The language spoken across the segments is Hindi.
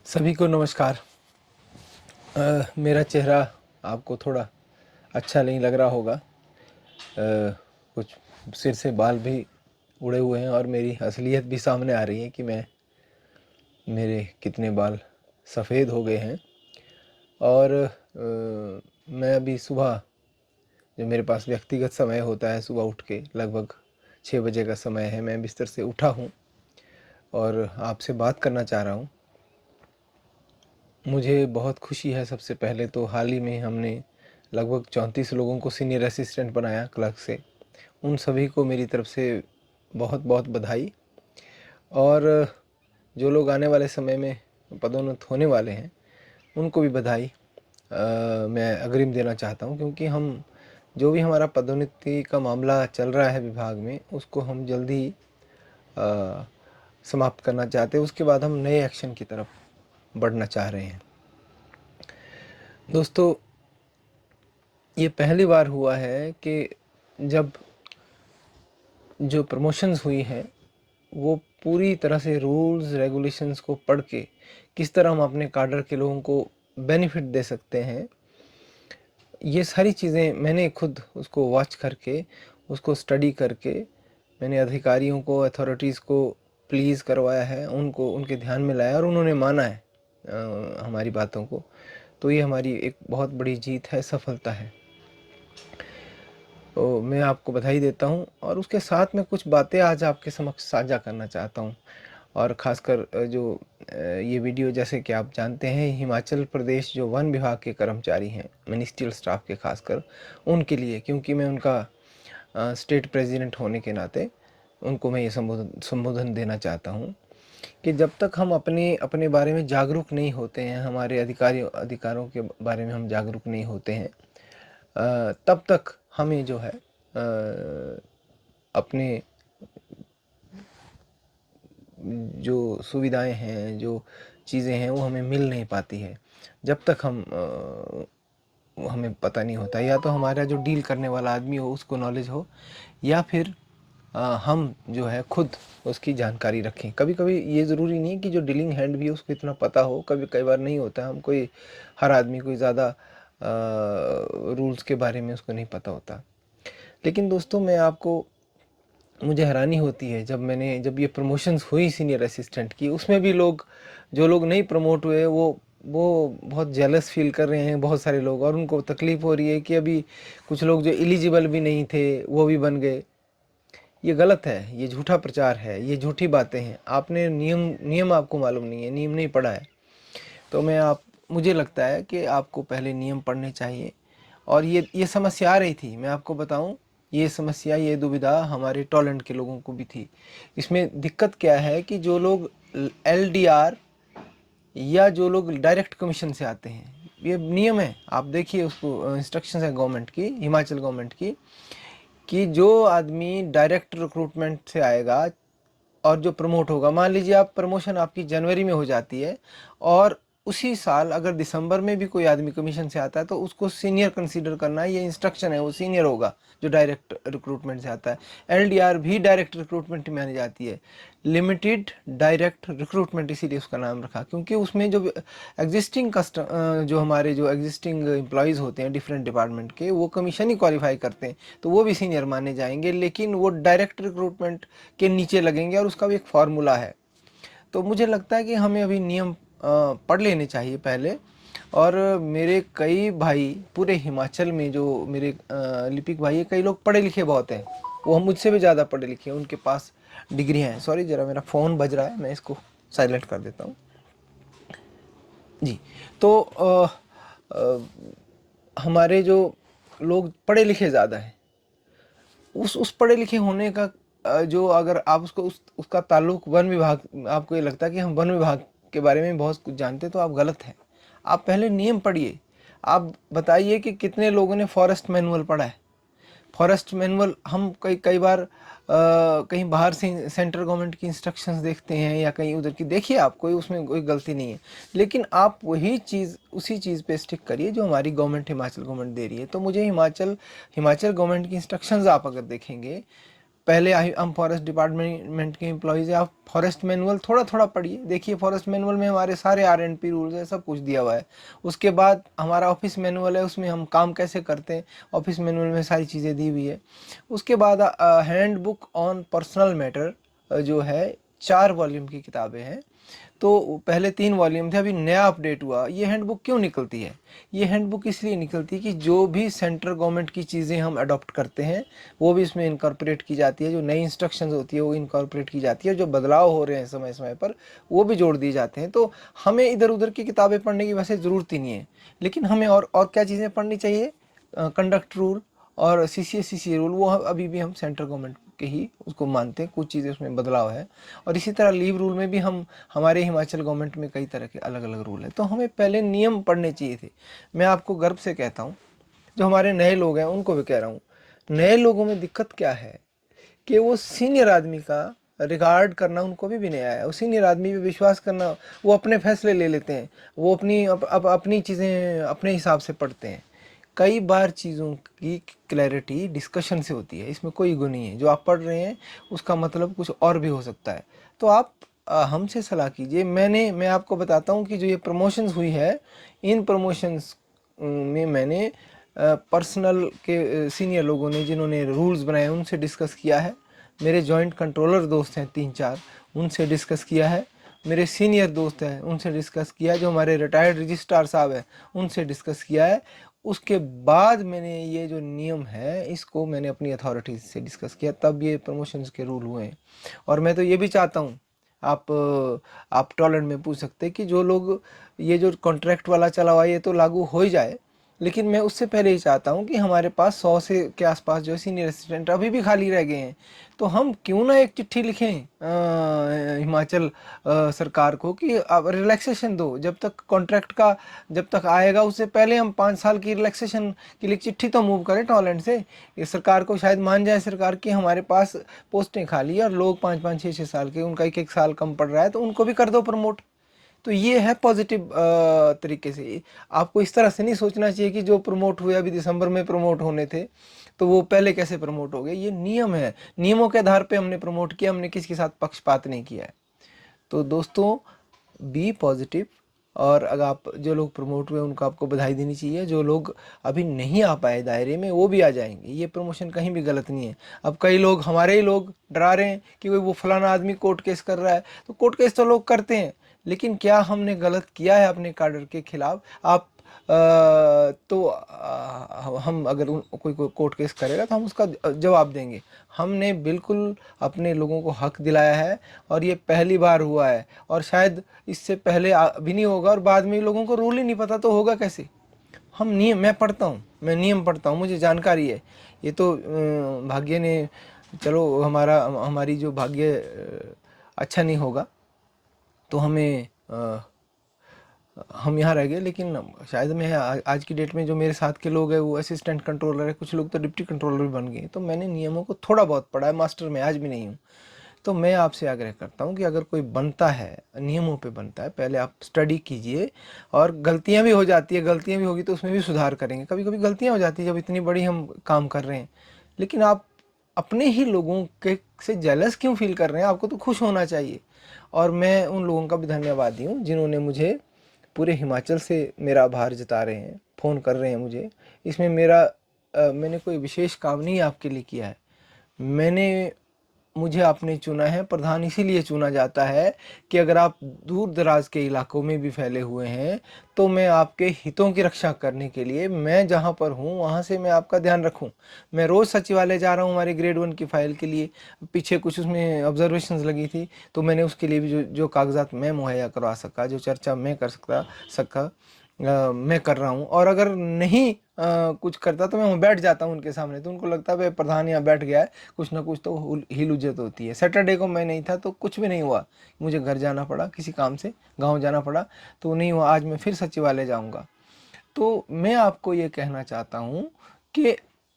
सभी को नमस्कार। मेरा चेहरा आपको थोड़ा अच्छा नहीं लग रहा होगा। कुछ सिर से बाल भी उड़े हुए हैं और मेरी असलियत भी सामने आ रही है कि मेरे कितने बाल सफ़ेद हो गए हैं। और मैं अभी सुबह, जो मेरे पास व्यक्तिगत समय होता है, सुबह उठ के लगभग 6 बजे का समय है, मैं बिस्तर से उठा हूँ और आपसे बात करना चाह रहा हूँ। मुझे बहुत खुशी है। सबसे पहले तो हाल ही में हमने लगभग 34 लोगों को सीनियर असिस्टेंट बनाया क्लर्क से। उन सभी को मेरी तरफ से बहुत बहुत बधाई। और जो लोग आने वाले समय में पदोन्नत होने वाले हैं उनको भी बधाई मैं अग्रिम देना चाहता हूं, क्योंकि हम जो भी हमारा पदोन्नति का मामला चल रहा है विभाग में, उसको हम जल्दी समाप्त करना चाहते हैं। उसके बाद हम नए एक्शन की तरफ बढ़ना चाह रहे हैं। दोस्तों, ये पहली बार हुआ है कि जब जो प्रमोशंस हुई हैं वो पूरी तरह से रूल्स रेगुलेशंस को पढ़ के किस तरह हम अपने काडर के लोगों को बेनिफिट दे सकते हैं, ये सारी चीज़ें मैंने खुद उसको वॉच करके, उसको स्टडी करके, मैंने अधिकारियों को, अथॉरिटीज़ को प्लीज़ करवाया है, उनको उनके ध्यान में लाया और उन्होंने माना है हमारी बातों को। तो ये हमारी एक बहुत बड़ी जीत है, सफलता है। तो मैं आपको बधाई देता हूँ और उसके साथ में कुछ बातें आज आपके समक्ष साझा करना चाहता हूँ। और ख़ासकर ये वीडियो, जैसे कि आप जानते हैं, हिमाचल प्रदेश जो वन विभाग के कर्मचारी हैं, मिनिस्ट्रियल स्टाफ के खासकर उनके लिए, क्योंकि मैं उनका स्टेट प्रेसिडेंट होने के नाते उनको मैं ये संबोधन देना चाहता हूँ कि जब तक हम अपने अपने बारे में जागरूक नहीं होते हैं, हमारे अधिकारों के बारे में हम जागरूक नहीं होते हैं, तब तक हमें जो है अपने जो सुविधाएं हैं, जो चीज़ें हैं, वो हमें मिल नहीं पाती है जब तक हमें पता नहीं होता। या तो हमारा जो डील करने वाला आदमी हो उसको नॉलेज हो, या फिर हम जो है खुद उसकी जानकारी रखें। कभी कभी ये ज़रूरी नहीं कि जो डीलिंग हैंड भी है उसको इतना पता हो, कई बार नहीं होता। हर आदमी कोई ज़्यादा रूल्स के बारे में उसको नहीं पता होता। लेकिन दोस्तों, मुझे हैरानी होती है जब ये प्रमोशंस हुई सीनियर असिस्टेंट की, उसमें भी जो लोग नहीं प्रमोट हुए वो बहुत जेलस फील कर रहे हैं, बहुत सारे लोग, और उनको तकलीफ़ हो रही है कि अभी कुछ लोग जो एलिजिबल भी नहीं थे वो भी बन गए। ये गलत है, ये झूठा प्रचार है, ये झूठी बातें हैं। आपने नियम आपको मालूम नहीं है, नियम नहीं पढ़ा है। तो मुझे लगता है कि आपको पहले नियम पढ़ने चाहिए। और ये समस्या आ रही थी, मैं आपको बताऊं, ये समस्या, ये दुविधा हमारे टॉलेंट के लोगों को भी थी। इसमें दिक्कत क्या है कि जो लोग एलडीआर या जो लोग डायरेक्ट कमीशन से आते हैं, ये नियम है, आप देखिए उसको, इंस्ट्रक्शंस है गवर्नमेंट की, हिमाचल गवर्नमेंट की, कि जो आदमी डायरेक्ट रिक्रूटमेंट से आएगा और जो प्रमोट होगा, मान लीजिए आप प्रमोशन आपकी जनवरी में हो जाती है और उसी साल अगर दिसंबर में भी कोई आदमी कमीशन से आता है तो उसको सीनियर कंसीडर करना है। ये इंस्ट्रक्शन है, वो सीनियर होगा जो डायरेक्ट रिक्रूटमेंट से आता है। एलडीआर भी डायरेक्ट रिक्रूटमेंट में मानी जाती है, लिमिटेड डायरेक्ट रिक्रूटमेंट, इसीलिए उसका नाम रखा, क्योंकि उसमें जो हमारे जो एग्जिस्टिंग एम्प्लॉयज़ होते हैं डिफरेंट डिपार्टमेंट के, वो कमीशन ही क्वालिफाई करते हैं, तो वो भी सीनियर माने जाएंगे, लेकिन वो डायरेक्ट रिक्रूटमेंट के नीचे लगेंगे और उसका भी एक फार्मूला है। तो मुझे लगता है कि हमें अभी नियम पढ़ लेने चाहिए पहले। और मेरे कई भाई पूरे हिमाचल में, जो मेरे लिपिक भाई है, कई लोग पढ़े लिखे बहुत हैं, वो हम मुझसे भी ज़्यादा पढ़े लिखे हैं, उनके पास डिग्री हैं। सॉरी, ज़रा मेरा फ़ोन बज रहा है, मैं इसको साइलेंट कर देता हूँ जी। तो हमारे जो लोग पढ़े लिखे ज़्यादा हैं, उस पढ़े लिखे होने का जो, अगर आप उसका ताल्लुक वन विभाग, आपको ये लगता है कि हम वन विभाग के बारे में बहुत कुछ जानते हैं, तो आप गलत हैं। आप पहले नियम पढ़िए। आप बताइए कि कितने लोगों ने फॉरेस्ट मैनुअल पढ़ा है। फॉरेस्ट मैनुअल हम कई कई बार कहीं बाहर से सेंट्रल गवर्नमेंट की इंस्ट्रक्शंस देखते हैं या कहीं उधर की, देखिए आप, उसमें कोई गलती नहीं है, लेकिन आप उसी चीज़ पे स्टिक करिए जो हमारी हिमाचल गवर्नमेंट दे रही है। तो मुझे हिमाचल गवर्नमेंट की इंस्ट्रक्शंस आप अगर देखेंगे पहले हम फॉरेस्ट डिपार्टमेंट के एम्प्लॉयज़ हैं, आप फॉरेस्ट मैनुअल थोड़ा थोड़ा पढ़िए, देखिए फॉरेस्ट मैनुअल में हमारे सारे RNP रूल्स है, सब कुछ दिया हुआ है। उसके बाद हमारा ऑफिस मैनुअल है, उसमें हम काम कैसे करते हैं, ऑफिस मैनुअल में सारी चीज़ें दी हुई है। उसके बाद hand book on personal matter जो है 4 वॉल्यूम की किताबें हैं। तो पहले 3 वॉल्यूम थे, अभी नया अपडेट हुआ। ये हैंडबुक क्यों निकलती है? ये हैंडबुक इसलिए निकलती है कि जो भी सेंट्रल गवर्नमेंट की चीज़ें हम अडॉप्ट करते हैं वो भी इसमें इनकॉर्पोरेट की जाती है, जो नई इंस्ट्रक्शंस होती है वो इनकॉर्पोरेट की जाती है, जो बदलाव हो रहे हैं समय समय पर वो भी जोड़ दिए जाते हैं। तो हमें इधर उधर की किताबें पढ़ने की वैसे ज़रूरत ही नहीं है, लेकिन हमें और क्या चीज़ें पढ़नी चाहिए? कंडक्ट रूल और CCA रूल, वो अभी भी हम सेंट्रल गवर्नमेंट के ही उसको मानते हैं, कुछ चीज़ें उसमें बदलाव है। और इसी तरह लीव रूल में भी हमारे हिमाचल गवर्नमेंट में कई तरह के अलग अलग रूल है। तो हमें पहले नियम पढ़ने चाहिए थे। मैं आपको गर्व से कहता हूँ, जो हमारे नए लोग हैं उनको भी कह रहा हूँ, नए लोगों में दिक्कत क्या है कि वो सीनियर आदमी का रिगार्ड करना उनको भी नहीं आया, वो सीनियर आदमी पे विश्वास करना, वो अपने फैसले ले लेते हैं, वो अपनी चीज़ें अपने हिसाब से पढ़ते हैं। कई बार चीज़ों की क्लैरिटी डिस्कशन से होती है, इसमें कोई ईगो नहीं है। जो आप पढ़ रहे हैं उसका मतलब कुछ और भी हो सकता है। तो आप हमसे सलाह कीजिए। मैं आपको बताता हूँ कि जो ये प्रमोशंस हुई है, इन प्रमोशंस में मैंने पर्सनल के सीनियर लोगों ने जिन्होंने रूल्स बनाए उनसे डिस्कस किया है। मेरे जॉइंट कंट्रोलर दोस्त हैं 3-4, उनसे डिस्कस किया है। मेरे सीनियर दोस्त हैं उनसे डिस्कस किया है। जो हमारे रिटायर्ड रजिस्ट्रार साहब हैं उनसे डिस्कस किया है। उसके बाद मैंने ये जो नियम है इसको मैंने अपनी अथॉरिटी से डिस्कस किया, तब ये प्रमोशंस के रूल हुए हैं। और मैं तो ये भी चाहता हूँ, आप टॉलरेंट में पूछ सकते हैं कि जो लोग ये जो कॉन्ट्रैक्ट वाला चला हुआ है ये तो लागू हो ही जाए, लेकिन मैं उससे पहले ही चाहता हूँ कि हमारे पास 100 से के आसपास जो सीनियर असिस्टेंट अभी भी खाली रह गए हैं। तो हम क्यों ना एक चिट्ठी लिखें हिमाचल सरकार को कि अब रिलैक्सेशन दो, जब तक कॉन्ट्रैक्ट का जब तक आएगा उससे पहले हम 5 साल की रिलैक्सेशन के लिए चिट्ठी तो मूव करें टॉलरेंट से। ये सरकार को शायद मान जाए सरकार की हमारे पास पोस्टें खाली है और लोग 5-5 6-6 साल के, उनका 1-1 साल कम पड़ रहा है, तो उनको भी कर दो प्रमोट। तो ये है पॉजिटिव तरीके से। आपको इस तरह से नहीं सोचना चाहिए कि जो प्रमोट हुए अभी दिसंबर में प्रमोट होने थे तो वो पहले कैसे प्रमोट हो गए। ये नियम है, नियमों के आधार पे हमने प्रमोट किया, हमने किसी के साथ पक्षपात नहीं किया है। तो दोस्तों, बी पॉजिटिव। और अगर आप जो लोग प्रमोट हुए उनको आपको बधाई देनी चाहिए, जो लोग अभी नहीं आ पाए दायरे में वो भी आ जाएंगे। ये प्रमोशन कहीं भी गलत नहीं है। अब कई लोग, हमारे ही लोग डरा रहे हैं कि वो फलाना आदमी कोर्ट केस कर रहा है, तो कोर्ट केस तो लोग करते हैं, लेकिन क्या हमने गलत किया है अपने कार्डर के खिलाफ? आप हम अगर कोई कोर्ट केस करेगा तो हम उसका जवाब देंगे। हमने बिल्कुल अपने लोगों को हक दिलाया है और ये पहली बार हुआ है, और शायद इससे पहले भी नहीं होगा, और बाद में लोगों को रूल ही नहीं पता तो होगा कैसे? हम नियम, मैं पढ़ता हूँ, मैं नियम पढ़ता हूँ, मुझे जानकारी है। ये तो भाग्य ने, चलो हमारी जो भाग्य अच्छा नहीं होगा तो हम यहाँ रह गए, लेकिन शायद मैं आज की डेट में जो मेरे साथ के लोग हैं वो असिस्टेंट कंट्रोलर है, कुछ लोग तो डिप्टी कंट्रोलर भी बन गए। तो मैंने नियमों को थोड़ा बहुत पढ़ा है, मास्टर में आज भी नहीं हूँ। तो मैं आपसे आग्रह करता हूँ कि अगर कोई बनता है, नियमों पे बनता है, पहले आप स्टडी कीजिए। और गलतियाँ भी हो जाती है, गलतियाँ भी होगी तो उसमें भी सुधार करेंगे। कभी कभी गलतियाँ हो जाती है जब इतनी बड़ी हम काम कर रहे हैं, लेकिन आप अपने ही लोगों के से जेलस क्यों फील कर रहे हैं? आपको तो खुश होना चाहिए। और मैं उन लोगों का भी धन्यवादी हूँ जिन्होंने मुझे पूरे हिमाचल से मेरा आभार जता रहे हैं, फ़ोन कर रहे हैं मुझे। इसमें मैंने कोई विशेष काम नहीं आपके लिए किया है। मुझे आपने चुना है, प्रधान इसीलिए चुना जाता है कि अगर आप दूर दराज के इलाकों में भी फैले हुए हैं तो मैं आपके हितों की रक्षा करने के लिए, मैं जहाँ पर हूँ वहाँ से मैं आपका ध्यान रखूँ। मैं रोज़ सचिवालय जा रहा हूँ हमारी ग्रेड 1 की फ़ाइल के लिए। पीछे कुछ उसमें ऑब्जर्वेशंस लगी थी, तो मैंने उसके लिए भी जो जो कागजात मैं मुहैया करवा सका, जो चर्चा मैं कर सका मैं कर रहा हूँ। और अगर नहीं कुछ करता तो मैं वहाँ बैठ जाता हूँ उनके सामने, तो उनको लगता है भाई प्रधान यहाँ बैठ गया है, कुछ ना कुछ तो हिल हुज्जत होती है। सैटरडे को मैं नहीं था तो कुछ भी नहीं हुआ, मुझे घर जाना पड़ा, किसी काम से गांव जाना पड़ा, तो नहीं हुआ। आज मैं फिर सचिवालय जाऊंगा। तो मैं आपको ये कहना चाहता हूँ कि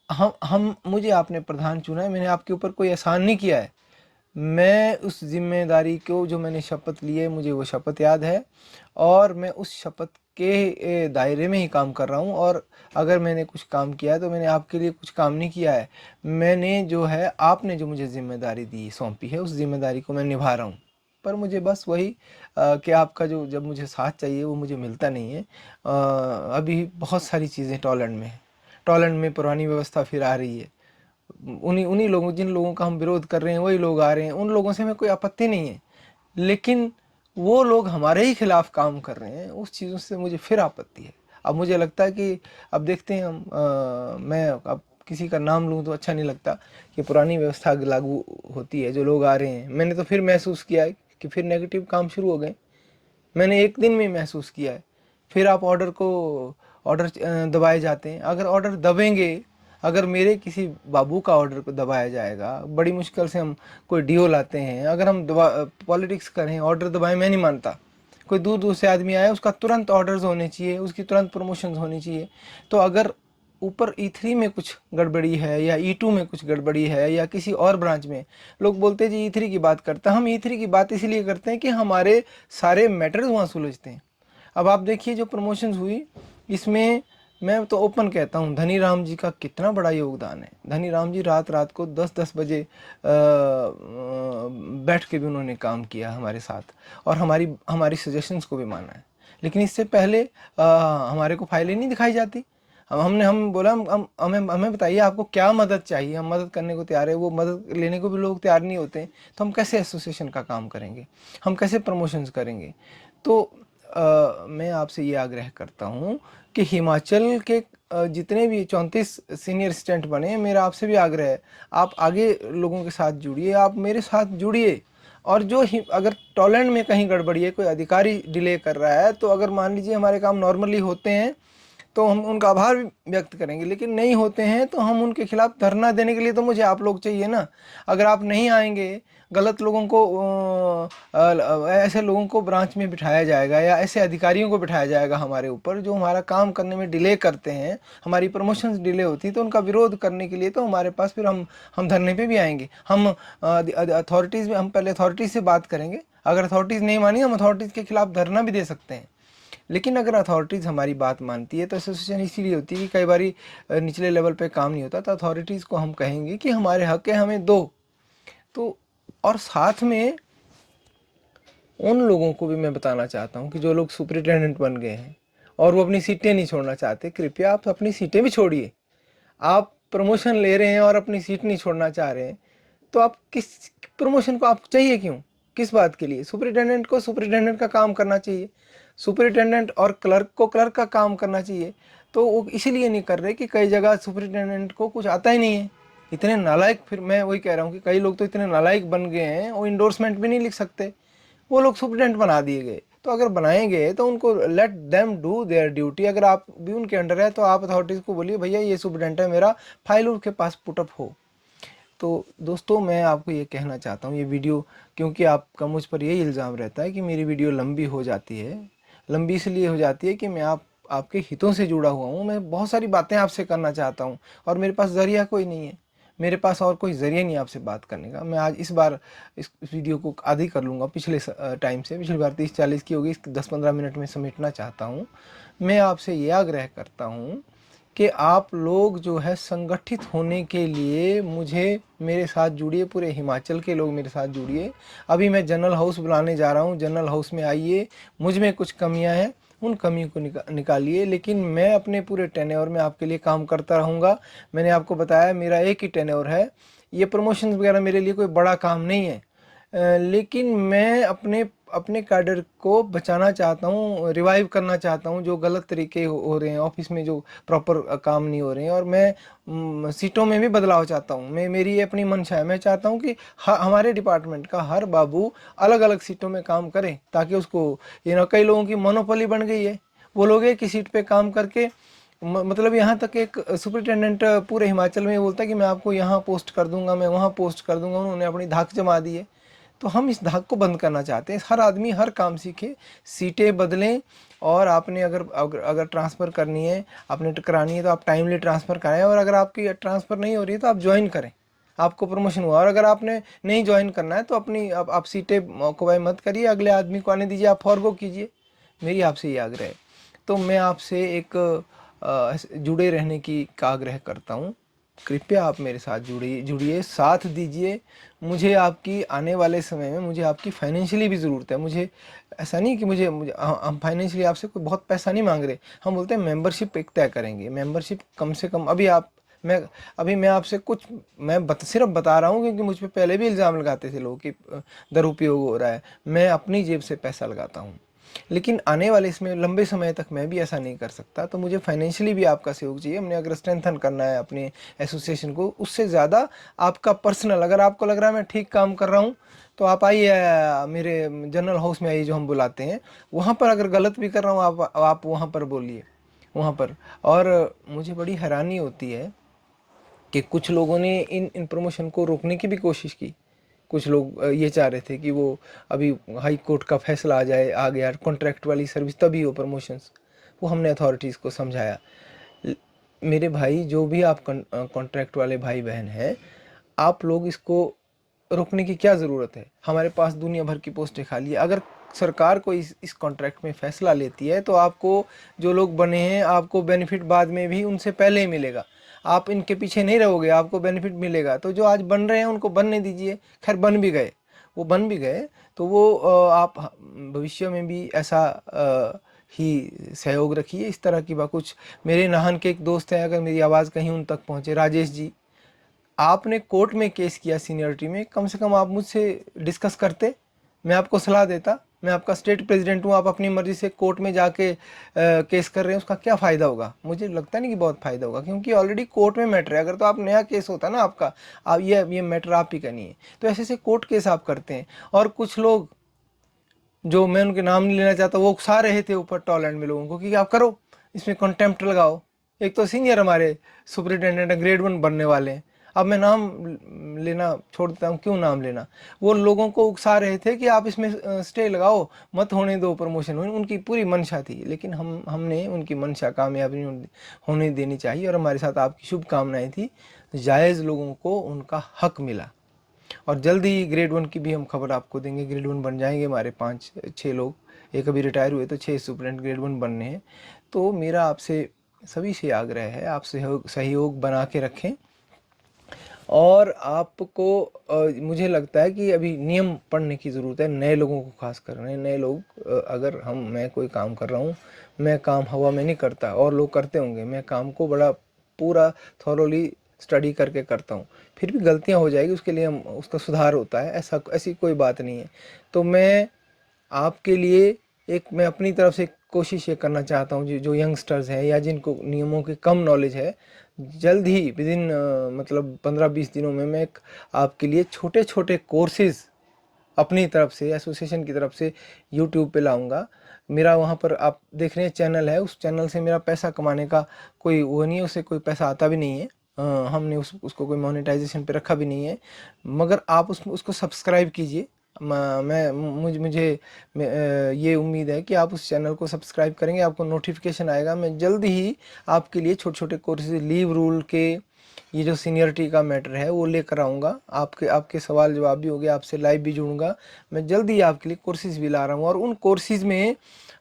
हम मुझे आपने प्रधान चुना है, मैंने आपके ऊपर कोई एहसान नहीं किया है। मैं उस ज़िम्मेदारी को जो मैंने शपथ ली है, मुझे वो शपथ याद है और मैं उस शपथ के दायरे में ही काम कर रहा हूँ। और अगर मैंने कुछ काम किया है तो मैंने आपके लिए कुछ काम नहीं किया है। मैंने जो है, आपने जो मुझे ज़िम्मेदारी दी सौंपी है, उस ज़िम्मेदारी को मैं निभा रहा हूँ। पर मुझे बस वही कि आपका जो जब मुझे साथ चाहिए वो मुझे मिलता नहीं है। अभी बहुत सारी चीज़ें टॉलैंड में है। टॉलैंड में पुरानी व्यवस्था फिर आ रही है। उन्हीं उन्हीं लोगों, जिन लोगों का हम विरोध कर रहे हैं वही लोग आ रहे हैं। उन लोगों से हमें कोई आपत्ति नहीं है, लेकिन वो लोग हमारे ही खिलाफ काम कर रहे हैं, उस चीज़ों से मुझे फिर आपत्ति है। अब मुझे लगता है कि अब देखते हैं हम, मैं अब किसी का नाम लूँ तो अच्छा नहीं लगता कि पुरानी व्यवस्था लागू होती है, जो लोग आ रहे हैं। मैंने तो फिर महसूस किया है कि फिर नेगेटिव काम शुरू हो गए। मैंने एक दिन में महसूस किया है। फिर आप ऑर्डर दबाए जाते हैं। अगर ऑर्डर दबेंगे, अगर मेरे किसी बाबू का ऑर्डर को दबाया जाएगा, बड़ी मुश्किल से हम कोई डीओ लाते हैं, अगर हम पॉलिटिक्स करें, ऑर्डर दबाएं, मैं नहीं मानता। कोई दूर दूर से आदमी आया, उसका तुरंत ऑर्डर्स होने चाहिए, उसकी तुरंत प्रमोशंस होनी चाहिए। तो अगर ऊपर E3 में कुछ गड़बड़ी है या E2 में कुछ गड़बड़ी है या किसी और ब्रांच में, लोग बोलते हैं जी E3 की बात करते हैं। हम E3 की बात इसलिए करते हैं कि हमारे सारे मैटर्स वहाँ सुलझते हैं। अब आप देखिए जो प्रमोशंस हुई, इसमें मैं तो ओपन कहता हूँ, धनी राम जी का कितना बड़ा योगदान है। धनी राम जी रात रात को 10-10 बजे बैठ के भी उन्होंने काम किया हमारे साथ, और हमारी हमारी सजेशंस को भी माना है। लेकिन इससे पहले हमारे को फाइलें नहीं दिखाई जाती। हम बोला, हमें हमें बताइए आपको क्या मदद चाहिए, हम मदद करने को तैयार है। वो मदद लेने को भी लोग तैयार नहीं होते। तो हम कैसे एसोसिएशन का काम करेंगे, हम कैसे प्रमोशंस करेंगे। तो मैं आपसे ये आग्रह करता हूँ कि हिमाचल के जितने भी 34 सीनियर असिस्टेंट बने, मेरा आपसे भी आग्रह है, आप आगे लोगों के साथ जुड़िए, आप मेरे साथ जुड़िए। और अगर टॉलैंड में कहीं गड़बड़ी है, कोई अधिकारी डिले कर रहा है, तो अगर मान लीजिए हमारे काम नॉर्मली होते हैं तो हम उनका आभार भी व्यक्त करेंगे, लेकिन नहीं होते हैं तो हम उनके खिलाफ धरना देने के लिए तो मुझे आप लोग चाहिए ना। अगर आप नहीं आएंगे, गलत लोगों को ऐसे लोगों को ब्रांच में बिठाया जाएगा या ऐसे अधिकारियों को बिठाया जाएगा हमारे ऊपर, जो हमारा काम करने में डिले करते हैं, हमारी प्रमोशंस डिले होती है, तो उनका विरोध करने के लिए तो हमारे पास फिर हम धरने पे भी आएंगे। हम अथॉरिटीज़ में, हम पहले अथॉरिटीज़ से बात करेंगे। अगर अथॉरिटीज़ नहीं मानी, हम अथॉरिटीज़ के खिलाफ धरना भी दे सकते हैं। लेकिन अगर अथॉरिटीज़ हमारी बात मानती है, तो एसोसिएशन इसीलिए होती है कि कई बारी निचले लेवल पे काम नहीं होता, तो अथॉरिटीज़ को हम कहेंगे कि हमारे हक है, हमें दो। तो और साथ में उन लोगों को भी मैं बताना चाहता हूँ कि जो लोग सुपरिटेंडेंट बन गए हैं और वो अपनी सीटें नहीं छोड़ना चाहते, कृपया आप अपनी सीटें भी छोड़िए। आप प्रमोशन ले रहे हैं और अपनी सीट नहीं छोड़ना चाह रहे हैं, तो आप किस प्रमोशन को आप चाहिए क्यों, किस बात के लिए? सुपरिटेंडेंट को सुपरिटेंडेंट का काम करना चाहिए, सुपरिटेंडेंट और क्लर्क को क्लर्क का काम करना चाहिए। तो वो इसीलिए नहीं कर रहे कि कई जगह सुपरिटेंडेंट को कुछ आता ही नहीं है। इतने नालायक, फिर मैं वही कह रहा हूँ कि कई लोग तो इतने नालायक बन गए हैं, वो इंडोर्समेंट भी नहीं लिख सकते, वो लोग सुपरिटेंडेंट बना दिए गए। तो अगर बनाए गए तो उनको let them do their duty. अगर आप भी उनके अंडर है तो आप अथॉरिटीज़ को बोलिए भैया ये सुपरिटेंडेंट है मेरा, फाइल उनके पास पुटअप हो। तो दोस्तों, मैं आपको ये कहना चाहता हूँ, ये वीडियो, क्योंकि आपका मुझ पर यही इल्ज़ाम रहता है कि मेरी वीडियो लंबी हो जाती है। लंबी इसलिए हो जाती है कि मैं आपके हितों से जुड़ा हुआ हूँ। मैं बहुत सारी बातें आपसे करना चाहता हूँ और मेरे पास ज़रिया कोई नहीं है। मेरे पास और कोई ज़रिया नहीं आपसे बात करने का। मैं आज इस बार इस वीडियो को आधी कर लूँगा पिछले टाइम से। पिछली बार 30-40 की होगी, 10-15 मिनट में समेटना चाहता हूँ। मैं आपसे ये आग्रह करता हूँ कि आप लोग जो है संगठित होने के लिए मेरे साथ जुड़िए, पूरे हिमाचल के लोग मेरे साथ जुड़िए। अभी मैं जनरल हाउस बुलाने जा रहा हूँ, जनरल हाउस में आइए। मुझ में कुछ कमियां हैं, उन कमियों को निकालिए, लेकिन मैं अपने पूरे टेन्योर में आपके लिए काम करता रहूँगा। मैंने आपको बताया मेरा एक ही टेन्योर है। ये प्रमोशन वगैरह मेरे लिए कोई बड़ा काम नहीं है, लेकिन मैं अपने अपने कैडर को बचाना चाहता हूँ, रिवाइव करना चाहता हूँ। जो गलत तरीके हो रहे हैं ऑफिस में, जो प्रॉपर काम नहीं हो रहे हैं, और मैं सीटों में भी बदलाव चाहता हूँ। मेरी ये अपनी मंशा है। मैं चाहता हूँ कि हमारे डिपार्टमेंट का हर बाबू अलग अलग सीटों में काम करे, ताकि उसको कई लोगों की मोनोपोली बन गई है। वो लोग एक ही सीट पे काम करके मतलब यहाँ तक एक सुपरिटेंडेंट पूरे हिमाचल में बोलता है कि मैं आपको यहाँ पोस्ट कर दूंगा, मैं वहाँ पोस्ट कर दूंगा। उन्होंने अपनी धाक जमा दी है। तो हम इस धाक को बंद करना चाहते हैं। हर आदमी हर काम सीखे, सीटें बदलें। और आपने अगर ट्रांसफ़र करनी है, आपने करानी है, तो आप टाइमली ट्रांसफ़र कराएं। और अगर आपकी ट्रांसफ़र नहीं हो रही है तो आप ज्वाइन करें। आपको प्रमोशन हुआ। और अगर आपने नहीं ज्वाइन करना है तो अपनी आप सीटें ऑक्युपाई मत करिए, अगले आदमी को आने दीजिए, आप फॉरगो कीजिए। मेरी आपसे ये आग्रह है। तो मैं आपसे एक जुड़े रहने की आग्रह करता हूँ। कृपया आप मेरे साथ जुड़िए, साथ दीजिए। मुझे आपकी आने वाले समय में मुझे आपकी फाइनेंशियली भी ज़रूरत है। मुझे ऐसा नहीं कि मुझे हम फाइनेंशियली आपसे कोई बहुत पैसा नहीं मांग रहे। हम बोलते हैं मेंबरशिप एक तय करेंगे। मेंबरशिप कम से कम अभी मैं आपसे कुछ सिर्फ बता रहा हूँ, क्योंकि मुझ पे पहले भी इल्ज़ाम लगाते थे लोग कि दुरुपयोग हो रहा है। मैं अपनी जेब से पैसा लगाता हूँ, लेकिन आने वाले इसमें लंबे समय तक मैं भी ऐसा नहीं कर सकता। तो मुझे फाइनेंशियली भी आपका सहयोग चाहिए। हमने अगर स्ट्रेंथन करना है अपने एसोसिएशन को, उससे ज़्यादा आपका पर्सनल, अगर आपको लग रहा है मैं ठीक काम कर रहा हूँ तो आप आइए मेरे जनरल हाउस में आइए, जो हम बुलाते हैं। वहाँ पर अगर गलत भी कर रहा हूँ आप वहाँ पर बोलिए, वहाँ पर। और मुझे बड़ी हैरानी होती है कि कुछ लोगों ने इन प्रमोशन को रोकने की भी कोशिश की। कुछ लोग ये चाह रहे थे कि वो अभी हाई कोर्ट का फैसला आ गया, कॉन्ट्रैक्ट वाली सर्विस तभी हो प्रमोशंस। वो हमने अथॉरिटीज़ को समझाया। मेरे भाई, जो भी आप कॉन्ट्रैक्ट वाले भाई बहन हैं, आप लोग इसको रोकने की क्या ज़रूरत है? हमारे पास दुनिया भर की पोस्टें खाली है। अगर सरकार को इस कॉन्ट्रैक्ट में फ़ैसला लेती है तो आपको, जो लोग बने हैं, आपको बेनिफिट बाद में भी उनसे पहले ही मिलेगा। आप इनके पीछे नहीं रहोगे, आपको बेनिफिट मिलेगा। तो जो आज बन रहे हैं उनको बनने दीजिए। खैर बन भी गए, वो बन भी गए तो वो आप भविष्य में भी ऐसा ही सहयोग रखिए। इस तरह की बात, कुछ मेरे नाहन के एक दोस्त हैं, अगर मेरी आवाज़ कहीं उन तक पहुँचे, राजेश जी, आपने कोर्ट में केस किया सीनियरिटी में, कम से कम आप मुझसे डिस्कस करते, मैं आपको सलाह देता। मैं आपका स्टेट प्रेसिडेंट हूँ, आप अपनी मर्ज़ी से कोर्ट में जाके केस कर रहे हैं, उसका क्या फ़ायदा होगा? मुझे लगता नहीं कि बहुत फ़ायदा होगा, क्योंकि ऑलरेडी कोर्ट में मैटर है। अगर तो आप नया केस होता ना आपका, आप ये मैटर आप ही का नहीं है, तो ऐसे ऐसे कोर्ट केस आप करते हैं। और कुछ लोग, जो मैं उनके नाम नहीं लेना चाहता, वो उकसा रहे थे ऊपर टॉलैंड में लोगों को कि आप करो, इसमें कंटेम्प्ट लगाओ। एक तो सीनियर हमारे सुपरिटेंडेंट ग्रेड 1 बनने वाले हैं। अब मैं नाम लेना छोड़ देता हूँ, क्यों नाम लेना। वो लोगों को उकसा रहे थे कि आप इसमें स्टे लगाओ, मत होने दो प्रमोशन। उनकी पूरी मंशा थी, लेकिन हमने उनकी मंशा कामयाब नहीं होने देनी चाहिए। और हमारे साथ आपकी शुभकामनाएं थी। जायज़ लोगों को उनका हक मिला। और जल्द ही ग्रेड 1 की भी हम खबर आपको देंगे। ग्रेड 1 बन जाएंगे हमारे 5-6 लोग। एक अभी रिटायर हुए, तो 6 सुपरेंट ग्रेड 1 बनने हैं। तो मेरा आपसे सभी से आग्रह है, आप सहयोग बना के रखें। और आपको मुझे लगता है कि अभी नियम पढ़ने की ज़रूरत है, नए लोगों को खास कर। नए लोग, अगर मैं कोई काम कर रहा हूँ, मैं काम हवा में नहीं करता, और लोग करते होंगे। मैं काम को बड़ा पूरा थॉरोली स्टडी करके करता हूँ। फिर भी गलतियाँ हो जाएगी, उसके लिए उसका सुधार होता है, ऐसी कोई बात नहीं है। तो मैं आपके लिए मैं अपनी तरफ से कोशिश ये करना चाहता हूँ, जो यंगस्टर्स हैं या जिनको नियमों की कम नॉलेज है, जल्द ही विदिन मतलब 15-20 दिनों में मैं आपके लिए छोटे छोटे कोर्सेज अपनी तरफ से, एसोसिएशन की तरफ से यूट्यूब पे लाऊंगा। मेरा वहाँ पर आप देख रहे हैं चैनल है, उस चैनल से मेरा पैसा कमाने का कोई वो नहीं है, उससे कोई पैसा आता भी नहीं है। हमने उसको कोई मोनेटाइजेशन पे रखा भी नहीं है। मगर आप उसको सब्सक्राइब कीजिए। ये उम्मीद है कि आप उस चैनल को सब्सक्राइब करेंगे, आपको नोटिफिकेशन आएगा। मैं जल्द ही आपके लिए छोटे छोटे कोर्सेज, लीव रूल के, ये जो सीनियरिटी का मैटर है वो लेकर आऊँगा। आपके सवाल जवाब भी होंगे, आपसे लाइव भी जुड़ूंगा। मैं जल्द ही आपके लिए कोर्सेज भी ला रहा हूँ। और उन कोर्सेज में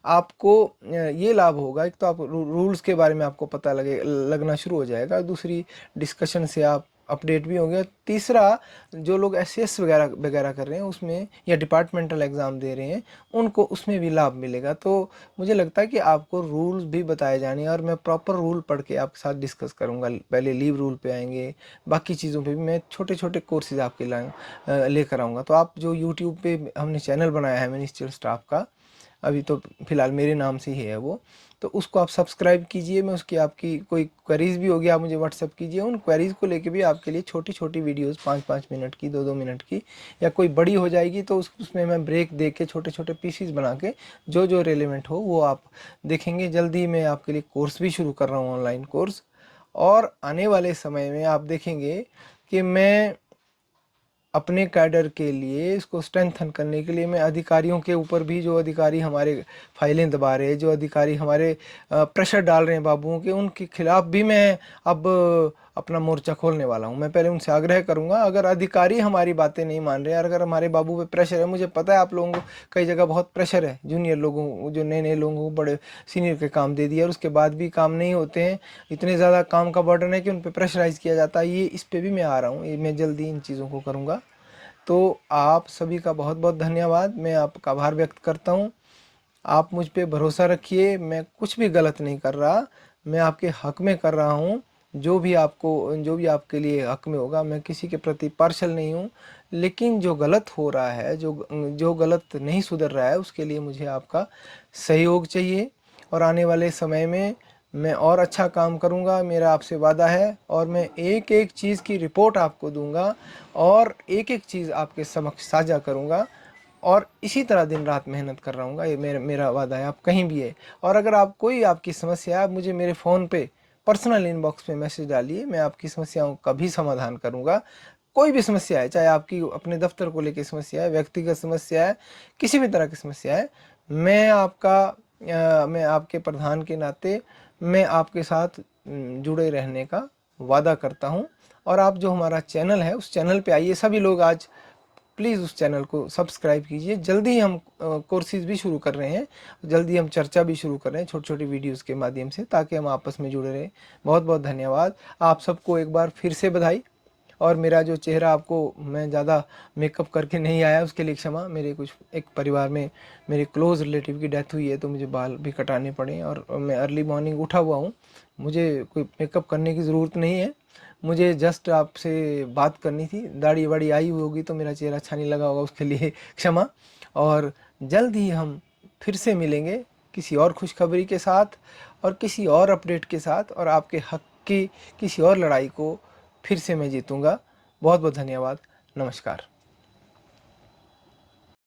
आपको ये लाभ होगा, एक तो आप रूल्स के बारे में आपको पता लगना शुरू हो जाएगा। दूसरी, डिस्कशन से आप अपडेट भी होंगे। तीसरा, जो लोग एसएस वगैरह वगैरह कर रहे हैं उसमें, या डिपार्टमेंटल एग्ज़ाम दे रहे हैं, उनको उसमें भी लाभ मिलेगा। तो मुझे लगता है कि आपको रूल्स भी बताए जाने हैं, और मैं प्रॉपर रूल पढ़ के आपके साथ डिस्कस करूँगा। पहले लीव रूल पे आएंगे, बाकी चीज़ों पे भी मैं छोटे छोटे कोर्सेज आपके लेकर आऊँगा। तो आप जो यूट्यूब पे हमने चैनल बनाया है मिनिस्ट्रियल स्टाफ का, अभी तो फ़िलहाल मेरे नाम से ही है वो, तो उसको आप सब्सक्राइब कीजिए। मैं उसकी, आपकी कोई क्वेरीज़ भी होगी आप मुझे व्हाट्सअप कीजिए। उन क्वेरीज़ को लेके भी आपके लिए छोटी छोटी वीडियोस 5-5 मिनट की, 2-2 मिनट की, या कोई बड़ी हो जाएगी तो उसमें मैं ब्रेक दे के छोटे छोटे पीसीज बना के जो जो रेलिवेंट हो वो आप देखेंगे। जल्दी मैं आपके लिए कोर्स भी शुरू कर रहा हूँ, ऑनलाइन कोर्स। और आने वाले समय में आप देखेंगे कि मैं अपने कैडर के लिए, इसको स्ट्रेंथन करने के लिए, मैं अधिकारियों के ऊपर भी, जो अधिकारी हमारे फाइलें दबा रहे हैं, जो अधिकारी हमारे प्रेशर डाल रहे हैं बाबुओं के, उनके खिलाफ भी मैं अब अपना मोर्चा खोलने वाला हूँ। मैं पहले उनसे आग्रह करूँगा, अगर अधिकारी हमारी बातें नहीं मान रहे, अगर हमारे बाबू पे प्रेशर है, मुझे पता है आप लोगों को कई जगह बहुत प्रेशर है, जूनियर लोगों जो नए लोगों को बड़े सीनियर के काम दे दिया और उसके बाद भी काम नहीं होते हैं, इतने ज़्यादा काम का बर्डन है कि उन पर प्रेशराइज़ किया जाता है। ये इस पर भी मैं आ रहा हूँ, ये मैं जल्दी इन चीज़ों को करूँगा। तो आप सभी का बहुत बहुत धन्यवाद, मैं आपका आभार व्यक्त करता हूँ। आप मुझ पे भरोसा रखिए, मैं कुछ भी गलत नहीं कर रहा, मैं आपके हक में कर रहा हूँ। जो भी आपके लिए हक में होगा, मैं किसी के प्रति पार्शल नहीं हूँ, लेकिन जो गलत हो रहा है, जो गलत नहीं सुधर रहा है, उसके लिए मुझे आपका सहयोग चाहिए और आने वाले समय में मैं और अच्छा काम करूँगा, मेरा आपसे वादा है। और मैं एक एक चीज़ की रिपोर्ट आपको दूंगा और एक एक चीज़ आपके समक्ष साझा करूँगा और इसी तरह दिन रात मेहनत कर रहा हूँ, ये मेरा वादा है। आप कहीं भी है और अगर आप कोई आपकी समस्या है, आप मुझे मेरे फ़ोन पे पर्सनल इनबॉक्स में मैसेज डालिए, मैं आपकी समस्याओं का भी समाधान करूँगा। कोई भी समस्या है, चाहे आपकी अपने दफ्तर को लेकर समस्या है, व्यक्तिगत समस्या है, किसी भी तरह की समस्या है, मैं आपके प्रधान के नाते मैं आपके साथ जुड़े रहने का वादा करता हूँ। और आप जो हमारा चैनल है, उस चैनल पे आइए, सभी लोग आज प्लीज़ उस चैनल को सब्सक्राइब कीजिए। जल्दी ही हम कोर्सेज़ भी शुरू कर रहे हैं, जल्दी हम चर्चा भी शुरू कर रहे हैं छोटी छोटी वीडियोज़ के माध्यम से, ताकि हम आपस में जुड़े रहें। बहुत बहुत धन्यवाद। आप सबको एक बार फिर से बधाई। और मेरा जो चेहरा आपको मैं ज़्यादा मेकअप करके नहीं आया, उसके लिए क्षमा। मेरे कुछ एक परिवार में मेरे क्लोज़ रिलेटिव की डेथ हुई है, तो मुझे बाल भी कटाने पड़े और मैं अर्ली मॉर्निंग उठा हुआ हूँ। मुझे कोई मेकअप करने की ज़रूरत नहीं है, मुझे जस्ट आपसे बात करनी थी। दाढ़ी वाड़ी आई हुई होगी तो मेरा चेहरा अच्छा नहीं लगा होगा, उसके लिए क्षमा। और जल्द ही हम फिर से मिलेंगे किसी और खुशखबरी के साथ और किसी और अपडेट के साथ, और आपके हक की किसी और लड़ाई को फिर से मैं जीतूंगा। बहुत बहुत धन्यवाद। नमस्कार।